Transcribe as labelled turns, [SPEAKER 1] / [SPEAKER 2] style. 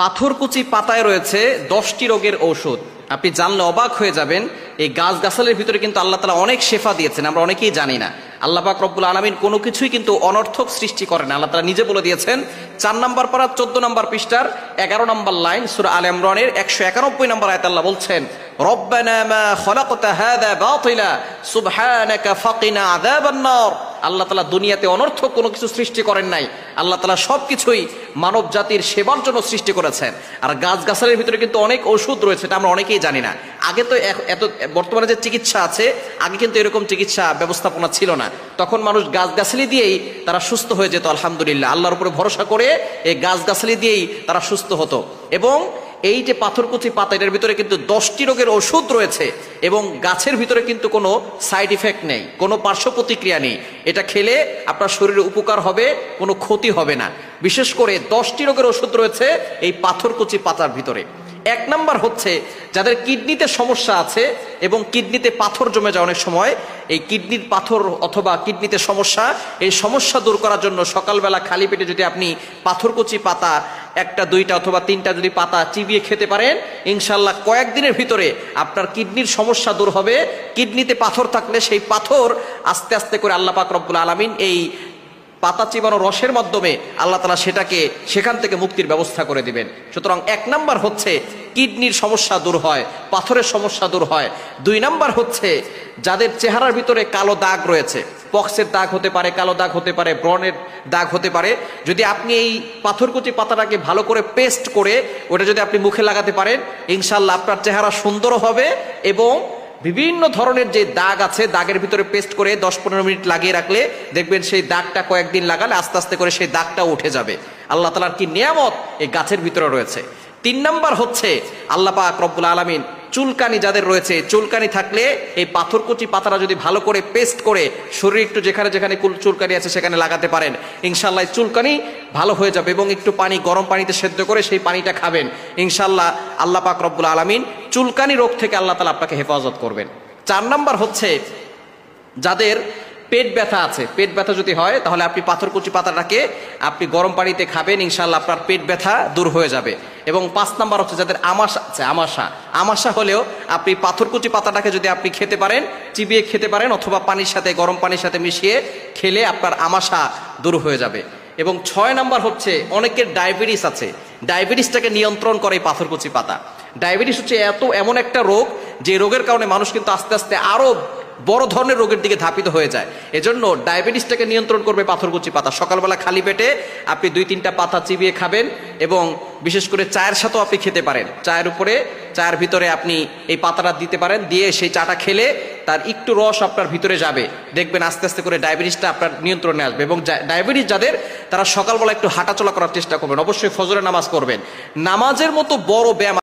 [SPEAKER 1] পাথরকুচি পাতায় রয়েছে 10টি রোগের ঔষধ। আপনি জানলে অবাক হয়ে যাবেন। এই গাছগাছালির ভিতরে কিন্তু আল্লাহ তাআলা অনেক শেফা দিয়েছেন, আমরা অনেকেই জানি না। আল্লাহ পাক রব্বুল আলামিন কোনো কিছুই কিন্তু অনর্থক সৃষ্টি করেন না। আল্লাহ তাআলা নিজে বলে দিয়েছেন 4 নম্বর পারা 14 নম্বর পৃষ্ঠার 11 নম্বর লাইন সূরা আলে ইমরানের 191 নম্বর আয়াতে আল্লাহ বলছেন, রব্বানা মা খলাকতা হাযা বাতিলা সুবহানাকা ফাকিনা আযাবান নার। আল্লাহ তাআলা দুনিয়াতে অনর্থক কোনো কিছু সৃষ্টি করেন নাই। আল্লাহ তাআলা সবকিছুই মানব জাতির সেবার জন্য সৃষ্টি করেছেন। আর গাছগাছালির ভিতরে কিন্তু অনেক ওষুধ রয়েছে, এটা আমরা অনেকেই জানি না। আগে তো এত বর্তমানে যে চিকিৎসা আছে, আগে কিন্তু এরকম চিকিৎসা ব্যবস্থাপনা ছিল না। তখন মানুষ গাছগাছালি দিয়েই তারা সুস্থ হয়ে যেত। আলহামদুলিল্লাহ, আল্লাহর উপরে ভরসা করে এই গাছগাছালি দিয়েই তারা সুস্থ হতো। এবং এই যে পাথরকুচি পাতা, এটার ভিতরে কিন্তু 10টি রোগের ওষুধ রয়েছে এবং গাছের ভিতরে কিন্তু কোনো সাইড ইফেক্ট নেই, কোনো পার্শ্ব প্রতিক্রিয়া নেই। এটা খেলে আপনার শরীরে উপকার হবে, কোনো ক্ষতি হবে না। বিশেষ করে 10টি রোগের ওষুধ রয়েছে এই পাথরকুচি পাতার ভিতরে। 1 নাম্বার হচ্ছে যাদের কিডনিতে সমস্যা আছে এবং কিডনিতে পাথর জমে যায় অনেক সময়, এই কিডনির পাথর অথবা কিডনিতে সমস্যা, এই সমস্যা দূর করার জন্য সকালবেলা খালি পেটে যদি আপনি পাথরকুচি পাতা 1টা 2টা অথবা 3টা যদি পাতা চিবিয়ে খেতে পারেন, ইনশাল্লাহ কয়েকদিনের ভিতরে আপনার কিডনির সমস্যা দূর হবে। কিডনিতে পাথর থাকলে সেই পাথর আস্তে আস্তে করে আল্লাহ পাক রব্বুল আলামিন এই পাতা চিবানো রসের মাধ্যমে আল্লাহ তাআলা সেখান থেকে মুক্তির ব্যবস্থা করে দিবেন। সুতরাং 1 নাম্বার হচ্ছে কিডনির সমস্যা দূর হয়, পাথরের সমস্যা দূর হয়। 2 নাম্বার হচ্ছে যাদের চেহারার ভিতরে কালো দাগ রয়েছে, পক্সের দাগ হতে পারে, কালো দাগ হতে পারে, ব্রণের দাগ হতে পারে, যদি আপনি এই পাথরকুচি পাতাটাকে ভালো করে পেস্ট করে ওটা যদি আপনি মুখে লাগাতে পারেন, ইনশাআল্লাহ আপনার চেহারা সুন্দর হবে। এবং বিভিন্ন ধরনের যে দাগ আছে, দাগের ভিতরে পেস্ট করে 10-15 মিনিট লাগিয়ে রাখলে দেখবেন সেই দাগটা কয়েকদিন লাগালে আস্তে আস্তে করে সেই দাগটা উঠে যাবে। আল্লাহ তাআলার কি নিয়ামত এই গাছের ভিতরে রয়েছে। 3 নাম্বার হচ্ছে আল্লাহ পাক রব্বুল আলামিন চুলকানি যাদের রয়েছে, চুলকানি থাকলে এই পাথরকুচি পাতাটা যদি ভালো করে পেস্ট করে শরীরে একটু যেখানে যেখানে চুলকানি আছে সেখানে লাগাতে পারেন, ইনশাআল্লাহ চুলকানি ভালো হয়ে যাবে। এবং একটু পানি গরম পানিতে সেদ্ধ করে সেই পানিটা খাবেন, ইনশাআল্লাহ আল্লাহ পাক রব্বুল আলামিন চুলকানি রোগ থেকে আল্লাহ তাআলা আপনাকে হেফাজত করবেন। 4 নাম্বার হচ্ছে যাদের পেট ব্যথা আছে, পেট ব্যথা যদি হয় তাহলে আপনি পাথরকুচি পাতাটাকে আপনি গরম পানিতে খাবেন, ইনশাআল্লাহ আপনার পেট ব্যথা দূর হয়ে যাবে। এবং 5 নাম্বার হচ্ছে যাদের আমাশা আছে, আমাশা হলেও আপনি পাথরকুচি পাতাটাকে যদি আপনি খেতে পারেন, চিবিয়ে খেতে পারেন অথবা পানির সাথে গরম পানির সাথে মিশিয়ে খেলে আপনার আমাশা দূর হয়ে যাবে। এবং 6 নাম্বার হচ্ছে অনেকের ডায়াবেটিস আছে, ডায়াবেটিসটাকে নিয়ন্ত্রণ করে এই পাথরকুচি পাতা। ডায়াবেটিস হচ্ছে এমন একটা রোগ যে রোগের কারণে মানুষ কিন্তু আস্তে আস্তে আরো বড় ধরনের রোগের দিকে ধাপিত হয়ে যায়। এজন্য ডায়াবেটিসটাকে নিয়ন্ত্রণ করবে পাথরকুচি পাতা। সকালবেলা খালি পেটে আপনি 2-3টা পাতা চিবিয়ে খাবেন এবং বিশেষ করে চায়ের সাথেও আপনি খেতে পারেন। চায়ের ভিতরে আপনি এই পাতাটা দিতে পারেন, দিয়ে সেই চাটা খেলে তার একটু রস আপনার ভিতরে যাবে, দেখবেন আস্তে আস্তে করে ডায়াবেটিসটা আপনার নিয়ন্ত্রণে আসবে। এবং ডায়াবেটিস যাদের, তারা সকালবেলা একটু হাঁটাচলা করার চেষ্টা করবেন, অবশ্যই ফজরের নামাজ পড়বেন। নামাজের মতো বড় ব্যায়াম